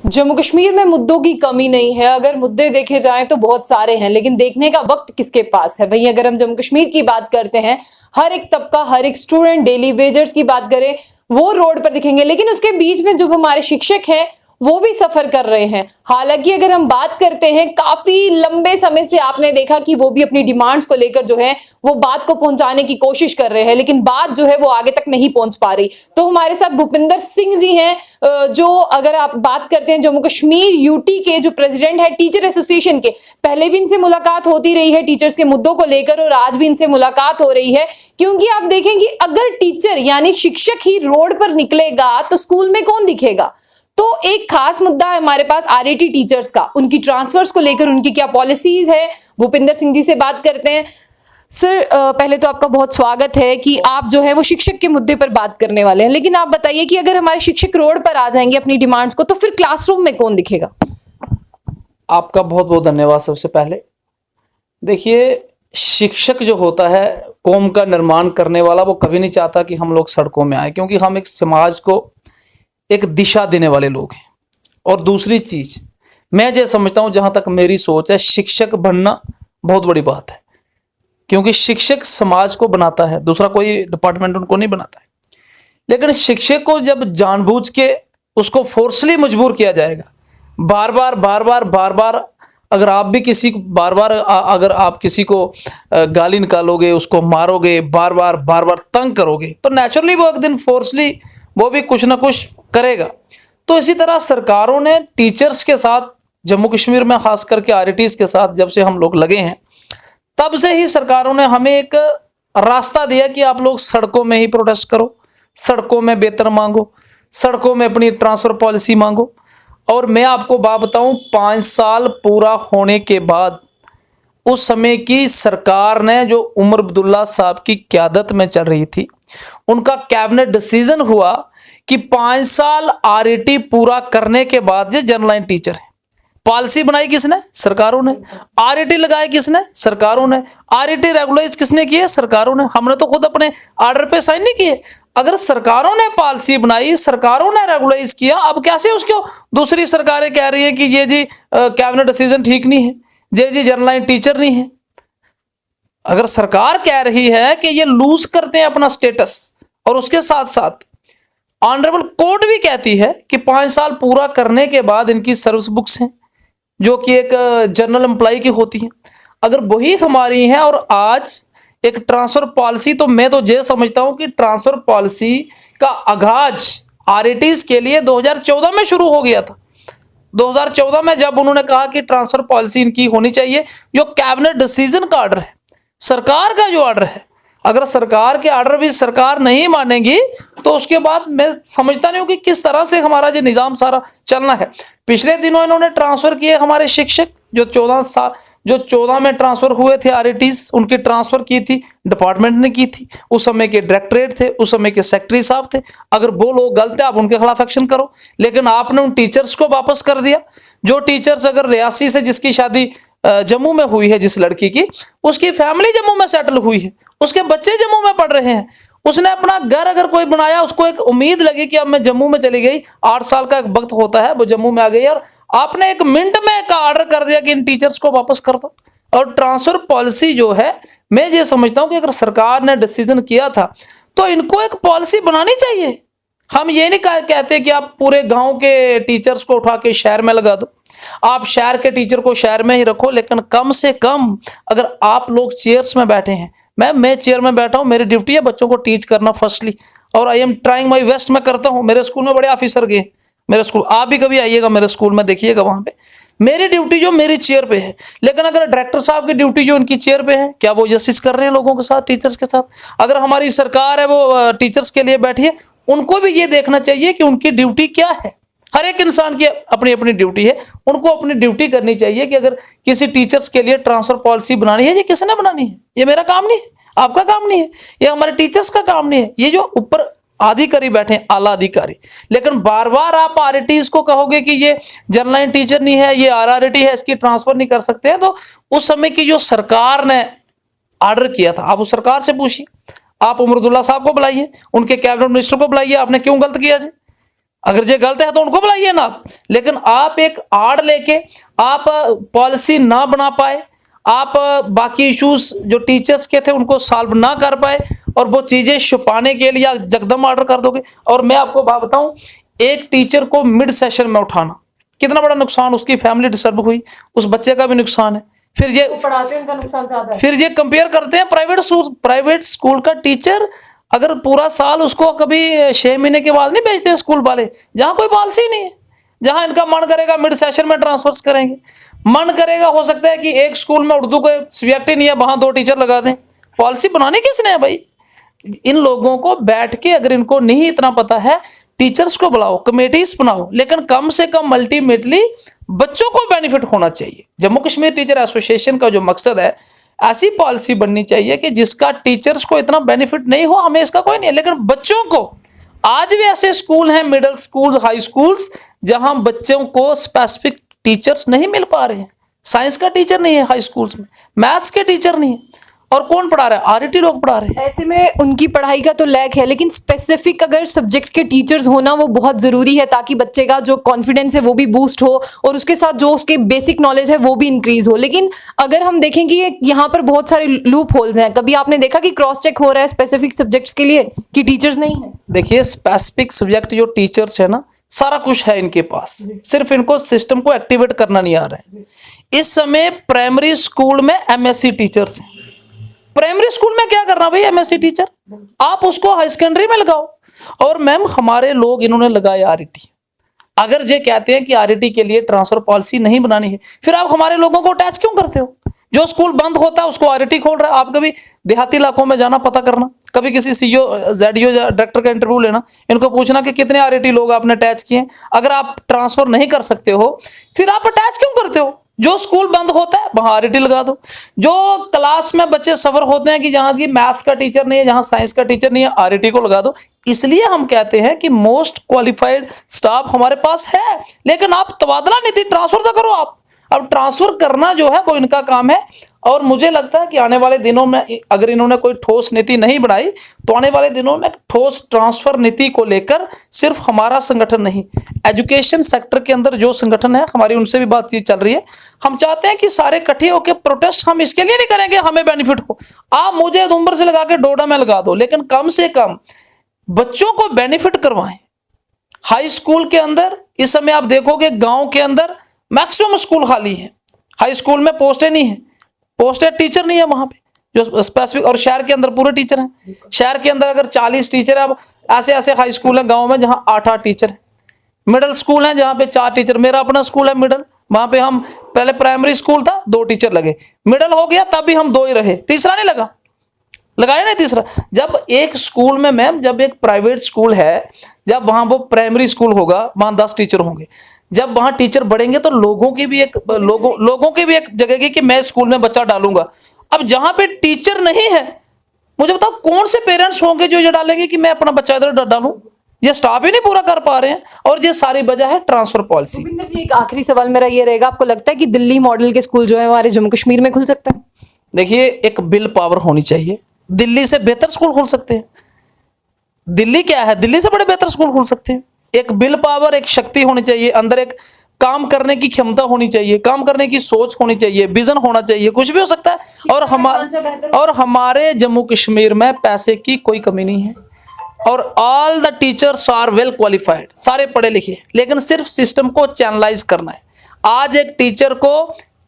जम्मू कश्मीर में मुद्दों की कमी नहीं है। अगर मुद्दे देखे जाएं तो बहुत सारे हैं, लेकिन देखने का वक्त किसके पास है। वहीं अगर हम जम्मू कश्मीर की बात करते हैं, हर एक तबका, हर एक स्टूडेंट, डेली वेजर्स की बात करें, वो रोड पर दिखेंगे, लेकिन उसके बीच में जो हमारे शिक्षक हैं वो भी सफर कर रहे हैं। हालांकि अगर हम बात करते हैं, काफी लंबे समय से आपने देखा कि वो भी अपनी डिमांड्स को लेकर जो है वो बात को पहुंचाने की कोशिश कर रहे हैं, लेकिन बात जो है वो आगे तक नहीं पहुंच पा रही। तो हमारे साथ भूपिंदर सिंह जी हैं, जो अगर आप बात करते हैं जम्मू कश्मीर यूटी के जो प्रेसिडेंट है टीचर एसोसिएशन के, पहले भी इनसे मुलाकात होती रही है टीचर्स के मुद्दों को लेकर, और आज भी इनसे मुलाकात हो रही है। क्योंकि आप देखें कि अगर टीचर यानी शिक्षक ही रोड पर निकलेगा तो स्कूल में कौन दिखेगा। तो एक खास मुद्दा है हमारे पास आरएटी टीचर्स का, उनकी ट्रांसफर्स को लेकर उनकी क्या पॉलिसीज है। भूपिंदर सिंह जी से बात करते हैं। सर, पहले तो आपका बहुत स्वागत है कि आप जो है वो शिक्षक के मुद्दे पर बात करने वाले हैं, लेकिन आप बताइए कि अगर हमारे शिक्षक रोड पर आ जाएंगे अपनी डिमांड्स को, तो फिर क्लासरूम में कौन दिखेगा। आपका बहुत बहुत धन्यवाद। सबसे पहले देखिए, शिक्षक जो होता है कौम का निर्माण करने वाला, वो कभी नहीं चाहता कि हम लोग सड़कों में आए, क्योंकि हम एक समाज को एक दिशा देने वाले लोग हैं। और दूसरी चीज मैं जो समझता हूं, जहां तक मेरी सोच है, शिक्षक बनना बहुत बड़ी बात है, क्योंकि शिक्षक समाज को बनाता है, दूसरा कोई डिपार्टमेंट उनको नहीं बनाता है। लेकिन शिक्षक को जब जानबूझ के उसको फोर्सली मजबूर किया जाएगा, बार बार बार बार बार बार, अगर आप भी किसी को बार बार अगर आप किसी को गाली निकालोगे, उसको मारोगे, बार बार बार बार तंग करोगे, तो नेचुरली वो एक दिन फोर्सली वो भी कुछ ना कुछ करेगा। तो इसी तरह सरकारों ने टीचर्स के साथ, जम्मू कश्मीर में खास करके आरटीज के साथ जब से हम लोग लगे हैं, तब से ही सरकारों ने हमें एक रास्ता दिया कि आप लोग सड़कों में ही प्रोटेस्ट करो, सड़कों में वेतन मांगो, सड़कों में अपनी ट्रांसफर पॉलिसी मांगो। और मैं आपको बात बताऊं, 5 साल पूरा होने के बाद उस समय की सरकार ने, जो उमर अब्दुल्ला साहब की क़यादत में चल रही थी, उनका कैबिनेट डिसीजन हुआ कि 5 साल आरएटी पूरा करने के बाद ये जनरल लाइन टीचर है। पॉलिसी बनाई किसने? सरकारों ने। आरएटी लगाए किसने? सरकारों ने। आरएटी रेगुलाइज किसने किए? सरकारों ने। हमने तो खुद अपने आर्डर पे साइन नहीं किए। अगर सरकारों ने पॉलिसी बनाई, सरकारों ने रेगुलाइज किया, अब कैसे उसको दूसरी सरकारें कह रही है कि ये जी कैबिनेट डिसीजन ठीक नहीं है, ये जी जनरल लाइन टीचर नहीं है। अगर सरकार कह रही है कि ये लूज करते हैं अपना स्टेटस, और उसके साथ साथ ऑनरेबल कोर्ट भी कहती है कि 5 साल पूरा करने के बाद इनकी सर्विस बुक्स हैं, जो कि एक जनरल एम्प्लॉय की होती हैं, अगर वही हमारी हैं, और आज एक ट्रांसफर पॉलिसी, तो मैं तो ये समझता हूं कि ट्रांसफर पॉलिसी का आगाज आरएटीज के लिए 2014 में शुरू हो गया था। 2014 में जब उन्होंने कहा कि ट्रांसफर पॉलिसी इनकी होनी चाहिए, जो कैबिनेट डिसीजन का ऑर्डर है, सरकार का जो ऑर्डर है, अगर सरकार के ऑर्डर भी सरकार नहीं मानेगी, तो उसके बाद मैं समझता नहीं हूं कि किस तरह से हमारा जो निजाम सारा चलना है। पिछले दिनों इन्होंने ट्रांसफर किए हमारे शिक्षक, जो 14 में ट्रांसफर हुए थे आरएटीज, उनकी ट्रांसफर की थी डिपार्टमेंट ने की थी। उस समय के डायरेक्टरेट थे, उस समय के सेक्रेटरी साहब थे। अगर वो लोग गलत है, आप उनके खिलाफ एक्शन करो, लेकिन आपने उन टीचर्स को वापस कर दिया। जो टीचर्स, अगर रियासी से जिसकी शादी जम्मू में हुई है, जिस लड़की की, उसकी फैमिली जम्मू में सेटल हुई है, उसके बच्चे जम्मू में पढ़ रहे हैं, उसने अपना घर अगर कोई बनाया, उसको एक उम्मीद लगी कि अब मैं जम्मू में चली गई, 8 साल का एक वक्त होता है, वो जम्मू में आ गई, और आपने 1 मिनट में का ऑर्डर कर दिया कि इन टीचर्स को वापस कर दो। और ट्रांसफर पॉलिसी जो है, मैं ये समझता हूं कि अगर सरकार ने डिसीजन किया था, तो इनको एक पॉलिसी बनानी चाहिए। हम ये नहीं कहते कि आप पूरे गांव के टीचर्स को उठा के शहर में लगा दो, आप शहर के टीचर को शहर में ही रखो, लेकिन कम से कम अगर आप लोग चेयर्स में बैठे हैं, मैं चेयर में बैठा हूं, मेरी ड्यूटी है बच्चों को टीच करना फर्स्टली, और I am trying my best, मैं करता हूं। मेरे स्कूल में बड़े ऑफिसर गए, मेरे स्कूल आप भी कभी आइएगा मेरे स्कूल में, देखिएगा वहां पे मेरी ड्यूटी जो मेरी चेयर पे है। लेकिन अगर डायरेक्टर साहब की ड्यूटी जो उनकी चेयर पे है, क्या वो जस्टिस कर रहे हैं लोगों के साथ, टीचर्स के साथ? अगर हमारी सरकार है वो टीचर्स के लिए बैठी है, उनको भी ये देखना चाहिए कि उनकी ड्यूटी क्या है। हर एक इंसान की अपनी अपनी ड्यूटी है, उनको अपनी ड्यूटी करनी चाहिए कि अगर किसी टीचर्स के लिए ट्रांसफर पॉलिसी बनानी है, ये किसने बनानी है? ये मेरा काम नहीं है, आपका काम नहीं है, ये हमारे टीचर्स का काम नहीं है, ये जो ऊपर अधिकारी बैठे हैं, आला अधिकारी। लेकिन बार बार आप आरएटीज को कहोगे कि ये जनरल लाइन टीचर नहीं है, ये आरआरटी है, इसकी ट्रांसफर नहीं कर सकते हैं, तो उस समय की जो सरकार ने ऑर्डर किया था, आप उस सरकार से पूछिए, आप उमर अब्दुल्ला साहब को बुलाइए, उनके कैबिनेट मिनिस्टर को बुलाइए, आपने क्यों गलत किया जी? अगर ये गलत है तो उनको बुलाइए ना आप। लेकिन आप एक आड़ लेके आप पॉलिसी ना बना पाए, आप बाकी इश्यूज जो टीचर्स के थे उनको सॉल्व ना कर पाए और वो चीजें छुपाने के लिए जकदम ऑर्डर कर दोगे। और मैं आपको बात बताऊं, एक टीचर को मिड सेशन में उठाना कितना बड़ा नुकसान, उसकी फैमिली डिस्टर्ब हुई, उस बच्चे का भी नुकसान है। फिर ये पढ़ाते हैं उनका नुकसान ज्यादा है। फिर ये कंपेयर करते हैं प्राइवेट स्कूल का टीचर अगर पूरा साल उसको कभी 6 महीने के बाद नहीं भेजते हैं स्कूल वाले, जहां कोई पॉलिसी नहीं है, जहां इनका मन करेगा मिड सेशन में ट्रांसफर्स करेंगे, मन करेगा हो सकता है कि एक स्कूल में उर्दू का सब्जेक्ट ही नहीं है वहां 2 टीचर लगा दें। पॉलिसी बनानी किसने है भाई? इन लोगों को बैठ के, अगर इनको नहीं इतना पता है, टीचर्स को बुलाओ, कमेटीज बनाओ, लेकिन कम से कम अल्टीमेटली बच्चों को बेनिफिट होना चाहिए। जम्मू कश्मीर टीचर एसोसिएशन का जो मकसद है, ऐसी पॉलिसी बननी चाहिए कि जिसका टीचर्स को इतना बेनिफिट नहीं हो, हमें इसका कोई नहीं है, लेकिन बच्चों को। आज भी ऐसे स्कूल हैं, मिडिल स्कूल, हाई स्कूल्स, जहां बच्चों को स्पेसिफिक टीचर्स नहीं मिल पा रहे हैं। साइंस का टीचर नहीं है हाई स्कूल्स में, मैथ्स के टीचर नहीं है, और कौन पढ़ा रहा है? आरईटी लोग पढ़ा रहे हैं। ऐसे में उनकी पढ़ाई का तो लैक है, लेकिन स्पेसिफिक अगर सब्जेक्ट के टीचर्स होना वो बहुत जरूरी है, ताकि बच्चे का जो कॉन्फिडेंस है वो भी बूस्ट हो और उसके साथ जो उसके बेसिक नॉलेज है वो भी इंक्रीज हो। लेकिन अगर हम देखें कि यहाँ पर बहुत सारे लूप होल्स हैं, कभी आपने देखा कि क्रॉस चेक हो रहा है स्पेसिफिक सब्जेक्ट्स के लिए कि टीचर्स नहीं है? देखिए, स्पेसिफिक सब्जेक्ट जो टीचर्स है ना, सारा कुछ है इनके पास, सिर्फ इनको सिस्टम को एक्टिवेट करना नहीं आ रहा है। इस समय प्राइमरी स्कूल में एमएससी टीचर्स हैं। प्राइमरी स्कूल में क्या करना भाई एमएससी टीचर? आप उसको हाई सेकेंडरी में लगाओ। और मैम, हमारे लोग इन्होंने लगाया आरईटी। अगर ये कहते हैं कि आरईटी के लिए ट्रांसफर पॉलिसी नहीं बनानी है, फिर आप हमारे लोगों को अटैच क्यों करते हो? जो स्कूल बंद होता है उसको आरईटी खोल रहा है। आप कभी देहाती इलाकों में जाना, पता करना, कभी किसी सीईओ, जेडीओ या डायरेक्टर का इंटरव्यू लेना, इनको पूछना कि कितने आरईटी लोग आपने अटैच किए। अगर आप ट्रांसफर नहीं कर सकते हो, फिर आप अटैच क्यों करते हो? जो स्कूल बंद होता है वहां आरईटी लगा दो। जो क्लास में बच्चे सफर होते हैं कि जहां की मैथ्स का टीचर नहीं है, जहां साइंस का टीचर नहीं है, आरईटी को लगा दो। इसलिए हम कहते हैं कि मोस्ट क्वालिफाइड स्टाफ हमारे पास है, लेकिन आप तबादला नीति ट्रांसफर तो करो। आप अब ट्रांसफर करना जो है वो इनका काम है। और मुझे लगता है कि आने वाले दिनों में अगर इन्होंने कोई ठोस नीति नहीं बनाई, तो आने वाले दिनों में ठोस ट्रांसफर नीति को लेकर सिर्फ हमारा संगठन नहीं, एजुकेशन सेक्टर के अंदर जो संगठन है, हमारी उनसे भी बातचीत चल रही है। हम चाहते हैं कि सारे इकट्ठे होकर प्रोटेस्ट हम इसके लिए नहीं करेंगे हमें बेनिफिट हो। आप मुझे उधमपुर से लगा के डोडा में लगा दो, लेकिन कम से कम बच्चों को बेनिफिट करवाएं। हाई स्कूल के अंदर इस समय आप देखोगे गांव के अंदर मैक्सिमम स्कूल खाली है। हाई स्कूल में पोस्टें नहीं है, पोस्टेड टीचर नहीं है वहां पे जो स्पेसिफिक। और शहर के अंदर पूरे टीचर हैं। शहर के अंदर अगर 40 टीचर है, अब ऐसे ऐसे हाई स्कूल है गांव में जहां 8-8 टीचर है। मिडिल स्कूल है जहां पे 4 टीचर। मेरा अपना स्कूल है मिडिल, वहां पे हम पहले प्राइमरी स्कूल था 2 टीचर लगे, मिडिल हो गया तब भी हम 2 ही रहे, तीसरा नहीं लगा, लगाया नहीं तीसरा। जब एक स्कूल में मैम, जब एक प्राइवेट स्कूल है, जब वहां वो प्राइमरी स्कूल होगा वहां 10 टीचर होंगे, जब वहां टीचर बढ़ेंगे तो लोगों की भी एक जगह कि मैं स्कूल में बच्चा डालूंगा। अब जहां पे टीचर नहीं है, मुझे बताओ कौन से पेरेंट्स होंगे जो ये डालेंगे कि मैं अपना बच्चा इधर डालूं? ये स्टाफ ही नहीं पूरा कर पा रहे हैं, और ये सारी वजह है ट्रांसफर पॉलिसी। भूपिंदर जी, एक आखिरी सवाल मेरा ये रहेगा, आपको लगता है कि दिल्ली मॉडल के स्कूल जो है हमारे जम्मू कश्मीर में खुल सकता है? देखिए, एक बिल पावर होनी चाहिए। दिल्ली से बेहतर स्कूल खोल सकते हैं। दिल्ली क्या है, दिल्ली से बड़े बेहतर स्कूल खोल सकते हैं। एक बिल पावर, एक शक्ति होनी चाहिए अंदर, एक काम करने की क्षमता होनी चाहिए, काम करने की सोच होनी चाहिए, विजन होना चाहिए। कुछ भी हो सकता है। और हमारे जम्मू कश्मीर में पैसे की कोई कमी नहीं है, और all the teachers are well qualified, सारे पढ़े लिखे, लेकिन सिर्फ सिस्टम को चैनलाइज करना है। आज एक टीचर को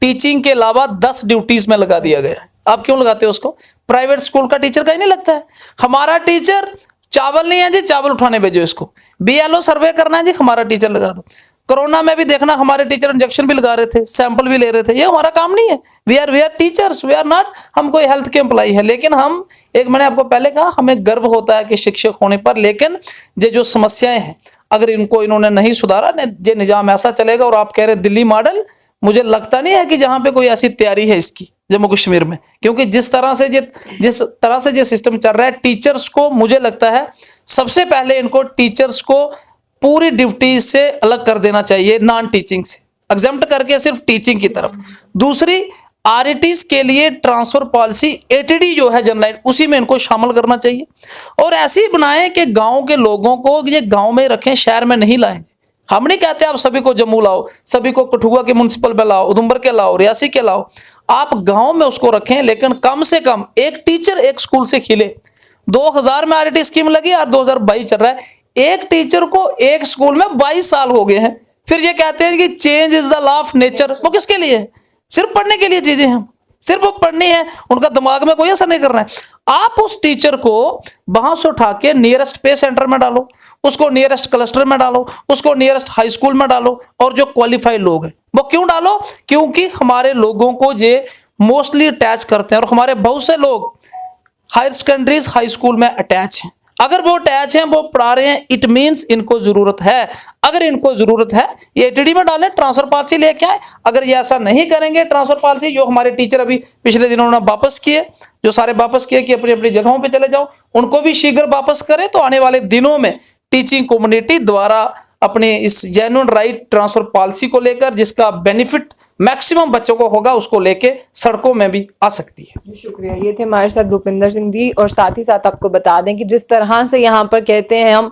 टीचिंग के अलावा 10 ड्यूटीज में लगा दिया गया है। आप क्यों लगाते हो उसको? प्राइवेट स्कूल का टीचर का ही नहीं लगता है। हमारा टीचर चावल नहीं है जी, चावल उठाने भेजो इसको। बीएलओ सर्वे करना है जी, हमारा टीचर लगा दो। कोरोना में भी देखना, हमारे टीचर इंजेक्शन भी लगा रहे थे, सैंपल भी ले रहे थे। ये हमारा काम नहीं है। We are teachers, we are not, हम कोई हेल्थ के एम्प्लॉई है। लेकिन हम एक, मैंने आपको पहले कहा, हमें गर्व होता है कि शिक्षक होने पर। लेकिन ये जो समस्याएं हैं, अगर इनको इन्होंने नहीं सुधारा, ये निजाम ऐसा चलेगा। और आप कह रहे दिल्ली मॉडल, मुझे लगता नहीं है कि जहां पे कोई ऐसी तैयारी है इसकी जम्मू कश्मीर में, क्योंकि जिस तरह से ये सिस्टम चल रहा है, टीचर्स को मुझे लगता है सबसे पहले इनको टीचर्स को पूरी ड्यूटी से अलग कर देना चाहिए, नॉन टीचिंग से एग्जम्प्ट करके सिर्फ टीचिंग की तरफ। दूसरी, आरईटीज के लिए ट्रांसफर पॉलिसी एटीडी जो है जनरल उसी में इनको शामिल करना चाहिए और ऐसे ही बनाएं कि गांव के लोगों को ये गांव में रखें, शहर में नहीं लाएं। हम नहीं कहते आप सभी को जम्मू लाओ, सभी को कठुआ के म्युनिसिपल में लाओ, उधमपुर के लाओ, रियासी के लाओ, आप गांव में उसको रखें, लेकिन कम से कम एक टीचर एक स्कूल से खिले। 2000 में आरईटी स्कीम लगी और 2022 चल रहा है, एक टीचर को एक स्कूल में 22 साल हो गए हैं। फिर ये कहते हैं कि change is the law of nature. वो किसके लिए है? सिर्फ पढ़ने के लिए चीजें हैं, सिर्फ वो पढ़नी है, उनका दिमाग में कोई असर नहीं करना है। आप उस टीचर को वहां से उठा के नियरेस्ट पे सेंटर में डालो, उसको नियरेस्ट क्लस्टर में डालो, उसको नियरेस्ट हाई स्कूल में डालो, और जो क्वालिफाइड लोग हैं वो क्यों डालो? क्योंकि हमारे लोगों को ये मोस्टली अटैच करते हैं और हमारे बहुत से लोग हायर सेकेंडरीज हाई स्कूल में अटैच हैं। अगर वो अटैच हैं, वो पढ़ा रहे हैं, इट मीन्स इनको जरूरत है। अगर इनको जरूरत है ये एटीडी में डालें, ट्रांसफर पॉलिसी लेके आए। अगर ये ऐसा नहीं करेंगे, ट्रांसफर पॉलिसी जो हमारे टीचर अभी पिछले दिनों उन्होंने वापस किए, जो सारे वापस किए कि अपनी अपनी जगहों पे चले जाओ, उनको भी शीघ्र वापस करें, तो आने वाले दिनों में टीचिंग कम्युनिटी द्वारा अपने इस जेन्युइन राइट ट्रांसफर पॉलिसी को लेकर, जिसका बेनिफिट मैक्सिमम बच्चों को होगा, उसको लेके सड़कों में भी आ सकती है। शुक्रिया। ये थे हमारे साथ भूपिंदर सिंह जी। और साथ ही साथ आपको बता दें कि जिस तरह से यहाँ पर कहते हैं हम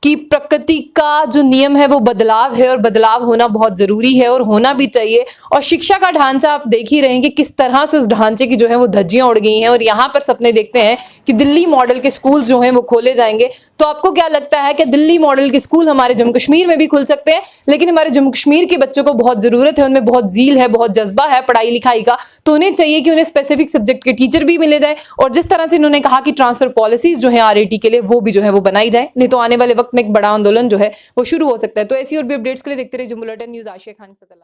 कि प्रकृति का जो नियम है वो बदलाव है और बदलाव होना बहुत जरूरी है और होना भी चाहिए। और शिक्षा का ढांचा आप देख ही रहे हैं कि किस तरह से उस ढांचे की जो है वो धज्जियां उड़ गई हैं। और यहाँ पर सपने देखते हैं कि दिल्ली मॉडल के स्कूल जो हैं वो खोले जाएंगे। तो आपको क्या लगता है कि दिल्ली मॉडल के स्कूल हमारे जम्मू कश्मीर में भी खुल सकते हैं? लेकिन हमारे जम्मू कश्मीर के बच्चों को बहुत जरूरत है, उनमें बहुत जील है, बहुत जज्बा है पढ़ाई लिखाई का, तो उन्हें चाहिए कि उन्हें स्पेसिफिक सब्जेक्ट के टीचर भी मिले जाए। और जिस तरह से इन्होंने कहा कि ट्रांसफर पॉलिसीज जो है आरईटी के लिए वो भी जो है वो बनाई जाए, नहीं तो आने वाले वक्त में एक बड़ा आंदोलन जो है वो शुरू हो सकता है। तो ऐसी और भी अपडेट्स के लिए देखते रहिए जम्मू बुलेटिन न्यूज़। आशिया खान से।